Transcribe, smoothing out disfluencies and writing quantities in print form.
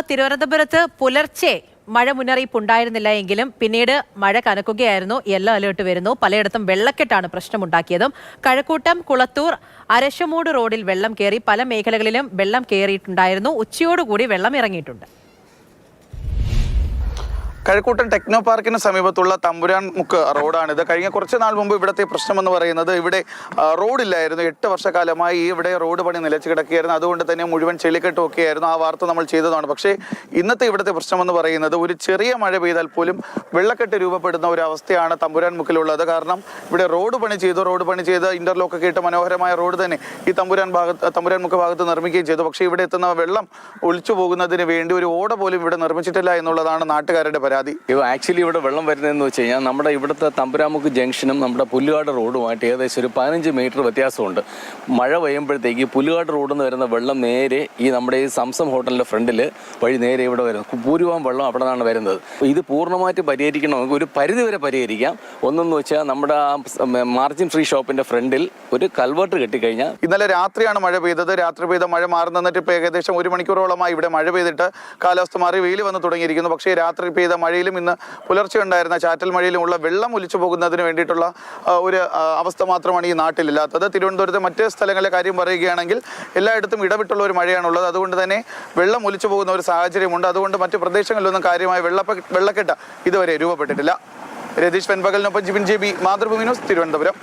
തിരുവനന്തപുരത്ത് പുലർച്ചെ മഴ മുന്നറിയിപ്പ് ഉണ്ടായിരുന്നില്ല എങ്കിലും പിന്നീട് മഴ കനക്കുകയായിരുന്നു. യെല്ലോ അലേർട്ട് വരുന്നു. പലയിടത്തും വെള്ളക്കെട്ടാണ് പ്രശ്നമുണ്ടാക്കിയതും. കഴക്കൂട്ടം, കുളത്തൂർ, അരശമൂട് റോഡിൽ വെള്ളം കയറി. പല മേഖലകളിലും വെള്ളം കയറിയിട്ടുണ്ടായിരുന്നു. ഉച്ചയോടുകൂടി വെള്ളം ഇറങ്ങിയിട്ടുണ്ട്. കഴക്കൂട്ടം ടെക്നോ പാർക്കിന് സമീപത്തുള്ള തമ്പുരാൻ മുക്ക് റോഡാണിത്. കഴിഞ്ഞ കുറച്ച് നാൾ മുമ്പ് ഇവിടുത്തെ പ്രശ്നമെന്ന് പറയുന്നത് ഇവിടെ റോഡില്ലായിരുന്നു. 8 വർഷക്കാലമായി ഇവിടെ റോഡ് പണി നിലച്ചു കിടക്കുകയായിരുന്നു. അതുകൊണ്ട് തന്നെ മുഴുവൻ ചെളിക്കെട്ടും ഒക്കെയായിരുന്നു. ആ വാർത്ത നമ്മൾ ചെയ്തതാണ്. പക്ഷേ ഇന്നത്തെ ഇവിടുത്തെ പ്രശ്നമെന്ന് പറയുന്നത് ഒരു ചെറിയ മഴ പെയ്താൽ പോലും വെള്ളക്കെട്ട് രൂപപ്പെടുന്ന ഒരു അവസ്ഥയാണ് തമ്പുരാൻ മുക്കിലുള്ളത്. കാരണം ഇവിടെ റോഡ് പണി ചെയ്ത് ഇന്റർലോക്കൊക്കെ ഇട്ട് മനോഹരമായ റോഡ് തന്നെ ഈ തമ്പുരാൻ മുക്ക് ഭാഗത്ത് നിർമ്മിക്കുകയും ചെയ്തു. പക്ഷേ ഇവിടെ എത്തുന്ന വെള്ളം ഒലിച്ചു പോകുന്നതിന് വേണ്ടി ഒരു ഓട പോലും ഇവിടെ നിർമ്മിച്ചിട്ടില്ല എന്നുള്ളതാണ് നാട്ടുകാരുടെ പരാതി. ആക്ച്വലി ഇവിടെ വെള്ളം വരുന്നതെന്ന് വെച്ച് കഴിഞ്ഞാൽ നമ്മുടെ ഇവിടുത്തെ തമ്പുരാമുക്ക് ജംഗ്ഷനും നമ്മുടെ പുല്ലുകാട് റോഡുമായിട്ട് ഏകദേശം ഒരു 15 മീറ്റർ വ്യത്യാസമുണ്ട്. മഴ പെയ്യുമ്പോഴത്തേക്ക് പുല്ലുകാട് റോഡിൽ നിന്ന് വരുന്ന വെള്ളം നേരെ ഈ നമ്മുടെ ഈ സംസം ഹോട്ടലിൻ്റെ ഫ്രണ്ടിൽ വഴി നേരെ ഇവിടെ വരുന്നത്. ഭൂരിഭാഗം വെള്ളം അവിടെ നിന്നാണ് വരുന്നത്. ഇത് പൂർണ്ണമായിട്ട് പരിഹരിക്കണമെങ്കിൽ ഒരു പരിധി വരെ പരിഹരിക്കാം. ഒന്നെന്ന് വെച്ചാൽ നമ്മുടെ മാർജിൻ ഫ്രീ ഷോപ്പിൻ്റെ ഫ്രണ്ടിൽ ഒരു കൽവേർട്ട് കെട്ടിക്കഴിഞ്ഞാൽ. ഇന്നലെ രാത്രിയാണ് മഴ പെയ്തത്. രാത്രി പെയ്ത മഴ മാറി നിന്നിട്ട് ഇപ്പോൾ ഏകദേശം 1 മണിക്കൂറോളമായി ഇവിടെ മഴ പെയ്തിട്ട് കാലാവസ്ഥ മാറി വെയിൽ വന്ന് തുടങ്ങിയിരിക്കുന്നു. പക്ഷേ രാത്രി പെയ്ത മഴയിലും ഇന്ന് പുലർച്ചെ ഉണ്ടായിരുന്ന ചാറ്റൽ മഴയിലുമുള്ള വെള്ളം ഒലിച്ചു പോകുന്നതിന് വേണ്ടിയിട്ടുള്ള ഒരു അവസ്ഥ മാത്രമാണ് ഈ നാട്ടിലില്ലാത്തത്. തിരുവനന്തപുരത്തെ മറ്റ് സ്ഥലങ്ങളിലെ കാര്യം പറയുകയാണെങ്കിൽ എല്ലായിടത്തും ഇടവിട്ടുള്ള ഒരു മഴയാണുള്ളത്. അതുകൊണ്ട് തന്നെ വെള്ളം ഒലിച്ചു പോകുന്ന ഒരു സാഹചര്യമുണ്ട്. അതുകൊണ്ട് മറ്റ് പ്രദേശങ്ങളിലൊന്നും കാര്യമായ വെള്ളക്കെട്ട് ഇതുവരെ രൂപപ്പെട്ടിട്ടില്ല. രതീഷ് വെൺപകലിനൊപ്പം ജിബിൻ JB, മാതൃഭൂമി ന്യൂസ്, തിരുവനന്തപുരം.